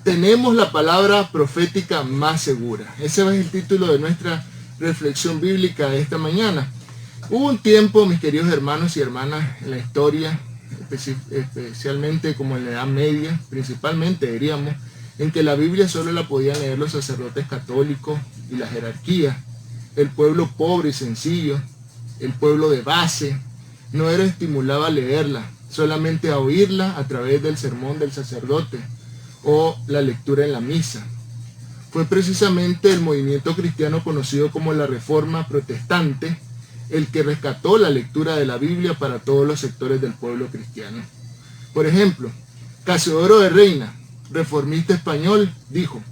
tenemos la palabra profética más segura. Ese es el título de nuestra reflexión bíblica de esta mañana. Hubo un tiempo, mis queridos hermanos y hermanas, en la historia, especialmente como en la Edad Media, principalmente diríamos, en que la Biblia solo la podían leer los sacerdotes católicos y la jerarquía. El pueblo pobre y sencillo, el pueblo de base, no era estimulado a leerla, solamente a oírla a través del sermón del sacerdote o la lectura en la misa. Fue precisamente el movimiento cristiano conocido como la Reforma Protestante el que rescató la lectura de la Biblia para todos los sectores del pueblo cristiano. Por ejemplo, Casiodoro de Reina, reformista español, dijo: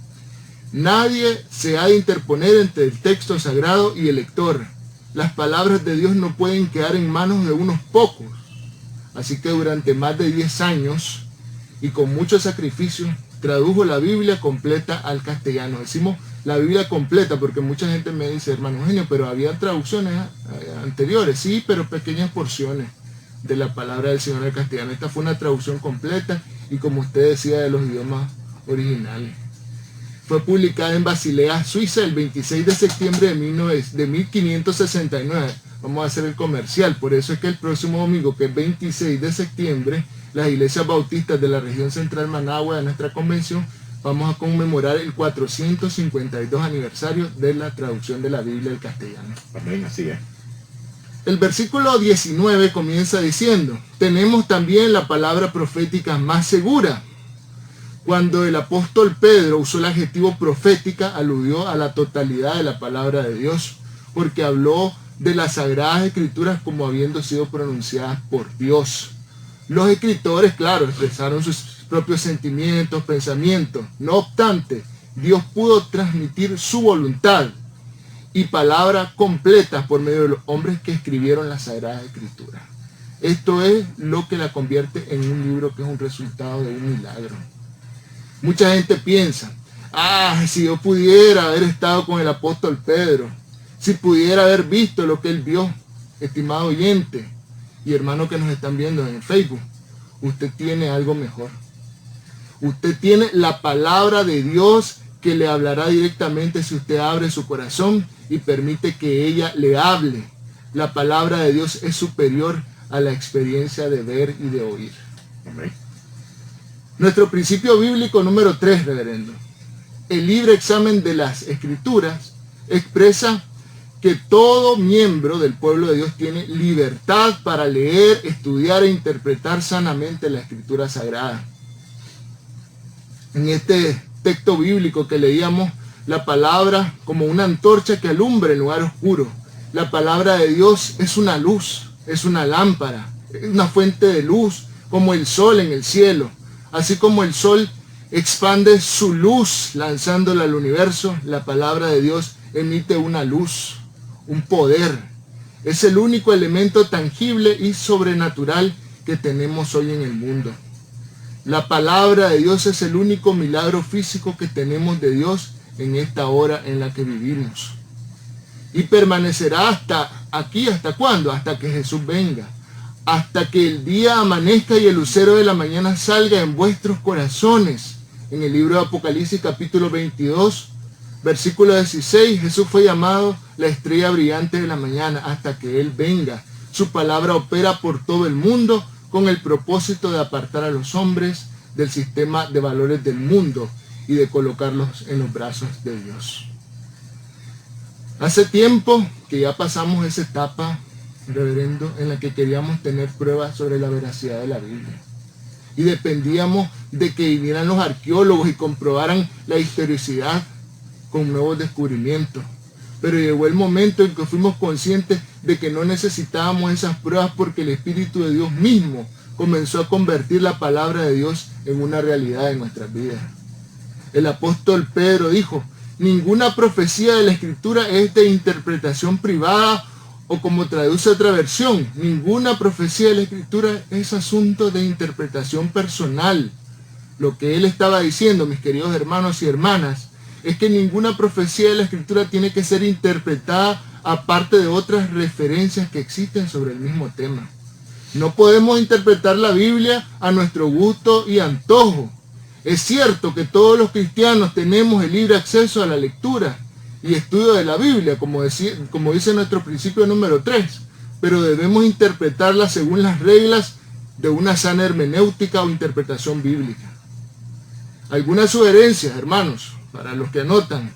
nadie se ha de interponer entre el texto sagrado y el lector. Las palabras de Dios no pueden quedar en manos de unos pocos. Así que durante más de 10 años y con mucho sacrificio, tradujo la Biblia completa al castellano. Decimos la Biblia completa porque mucha gente me dice: hermano Eugenio, pero había traducciones anteriores. Sí, pero pequeñas porciones de la palabra del Señor al castellano. Esta fue una traducción completa y, como usted decía, de los idiomas originales. Fue publicada en Basilea, Suiza, el 26 de septiembre de 1569. Vamos a hacer el comercial. Por eso es que el próximo domingo, que es 26 de septiembre, las iglesias bautistas de la región central Managua de nuestra convención, vamos a conmemorar el 452 aniversario de la traducción de la Biblia al castellano. Amén, así es. El versículo 19 comienza diciendo: tenemos también la palabra profética más segura. Cuando el apóstol Pedro usó el adjetivo profética, aludió a la totalidad de la palabra de Dios, porque habló de las sagradas escrituras como habiendo sido pronunciadas por Dios. Los escritores, claro, expresaron sus propios sentimientos, pensamientos. No obstante, Dios pudo transmitir su voluntad y palabras completas por medio de los hombres que escribieron las sagradas escrituras. Esto es lo que la convierte en un libro que es un resultado de un milagro. Mucha gente piensa: si yo pudiera haber estado con el apóstol Pedro, si pudiera haber visto lo que él vio. Estimado oyente y hermano que nos están viendo en el Facebook, usted tiene algo mejor. Usted tiene la palabra de Dios que le hablará directamente si usted abre su corazón y permite que ella le hable. La palabra de Dios es superior a la experiencia de ver y de oír. Amén. Nuestro principio bíblico número 3, reverendo. El libre examen de las Escrituras expresa que todo miembro del pueblo de Dios tiene libertad para leer, estudiar e interpretar sanamente la Escritura Sagrada. En este texto bíblico que leíamos, la palabra como una antorcha que alumbra el lugar oscuro. La palabra de Dios es una luz, es una lámpara, es una fuente de luz, como el sol en el cielo. Así como el sol expande su luz lanzándola al universo, la palabra de Dios emite una luz, un poder. Es el único elemento tangible y sobrenatural que tenemos hoy en el mundo. La palabra de Dios es el único milagro físico que tenemos de Dios en esta hora en la que vivimos. Y permanecerá ¿hasta cuándo? Hasta que Jesús venga. Hasta que el día amanezca y el lucero de la mañana salga en vuestros corazones. En el libro de Apocalipsis capítulo 22, versículo 16, Jesús fue llamado la estrella brillante de la mañana hasta que Él venga. Su palabra opera por todo el mundo con el propósito de apartar a los hombres del sistema de valores del mundo y de colocarlos en los brazos de Dios. Hace tiempo que ya pasamos esa etapa, reverendo, en la que queríamos tener pruebas sobre la veracidad de la Biblia. Y dependíamos de que vinieran los arqueólogos y comprobaran la historicidad con nuevos descubrimientos. Pero llegó el momento en que fuimos conscientes de que no necesitábamos esas pruebas porque el Espíritu de Dios mismo comenzó a convertir la palabra de Dios en una realidad en nuestras vidas. El apóstol Pedro dijo: ninguna profecía de la Escritura es de interpretación privada, o como traduce otra versión, ninguna profecía de la Escritura es asunto de interpretación personal. Lo que él estaba diciendo, mis queridos hermanos y hermanas, es que ninguna profecía de la Escritura tiene que ser interpretada aparte de otras referencias que existen sobre el mismo tema. No podemos interpretar la Biblia a nuestro gusto y antojo. Es cierto que todos los cristianos tenemos el libre acceso a la lectura y estudio de la Biblia, como dice nuestro principio número 3, pero debemos interpretarla según las reglas de una sana hermenéutica o interpretación bíblica. Algunas sugerencias, hermanos, para los que anotan.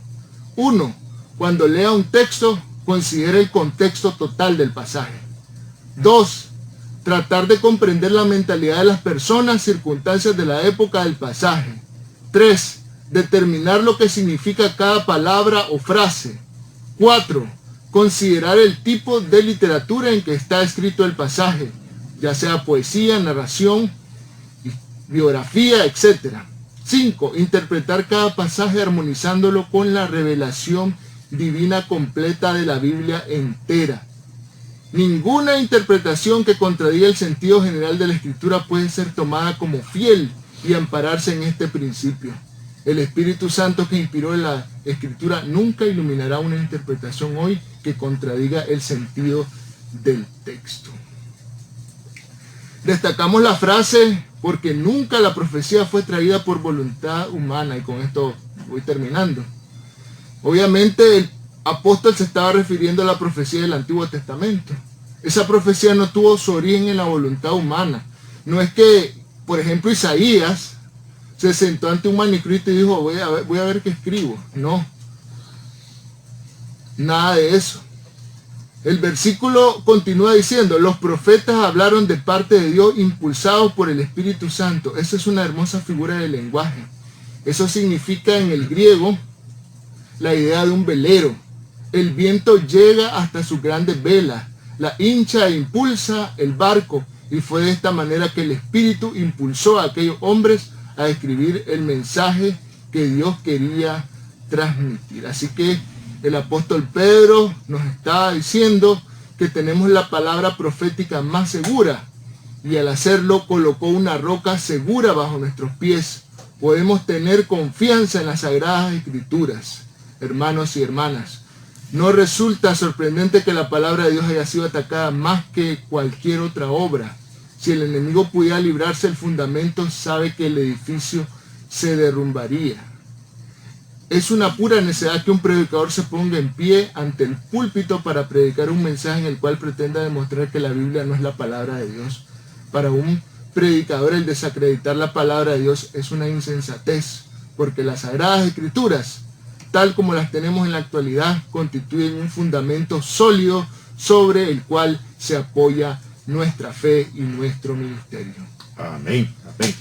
1. Cuando lea un texto, considere el contexto total del pasaje. 2. Tratar de comprender la mentalidad de las personas, circunstancias de la época del pasaje. 3. Determinar lo que significa cada palabra o frase. 4. Considerar el tipo de literatura en que está escrito el pasaje, ya sea poesía, narración, biografía, etc. 5. Interpretar cada pasaje armonizándolo con la revelación divina completa de la Biblia entera. Ninguna interpretación que contradiga el sentido general de la Escritura puede ser tomada como fiel y ampararse en este principio. El Espíritu Santo que inspiró la Escritura nunca iluminará una interpretación hoy que contradiga el sentido del texto. Destacamos la frase, porque nunca la profecía fue traída por voluntad humana, y con esto voy terminando. Obviamente el apóstol se estaba refiriendo a la profecía del Antiguo Testamento. Esa profecía no tuvo su origen en la voluntad humana. No es que, por ejemplo, Isaías se sentó ante un manuscrito y dijo, voy a ver qué escribo. No, nada de eso. El versículo continúa diciendo, los profetas hablaron de parte de Dios impulsados por el Espíritu Santo. Esa es una hermosa figura de lenguaje. Eso significa en el griego la idea de un velero. El viento llega hasta sus grandes velas, la hincha e impulsa el barco, y fue de esta manera que el Espíritu impulsó a aquellos hombres a escribir el mensaje que Dios quería transmitir. Así que el apóstol Pedro nos está diciendo que tenemos la palabra profética más segura, y al hacerlo colocó una roca segura bajo nuestros pies. Podemos tener confianza en las Sagradas Escrituras. Hermanos y hermanas, no resulta sorprendente que la palabra de Dios haya sido atacada más que cualquier otra obra. Si el enemigo pudiera librarse del fundamento, sabe que el edificio se derrumbaría. Es una pura necesidad que un predicador se ponga en pie ante el púlpito para predicar un mensaje en el cual pretenda demostrar que la Biblia no es la palabra de Dios. Para un predicador el desacreditar la palabra de Dios es una insensatez, porque las Sagradas Escrituras, tal como las tenemos en la actualidad, constituyen un fundamento sólido sobre el cual se apoya nuestra fe y nuestro ministerio. Amén. Amén.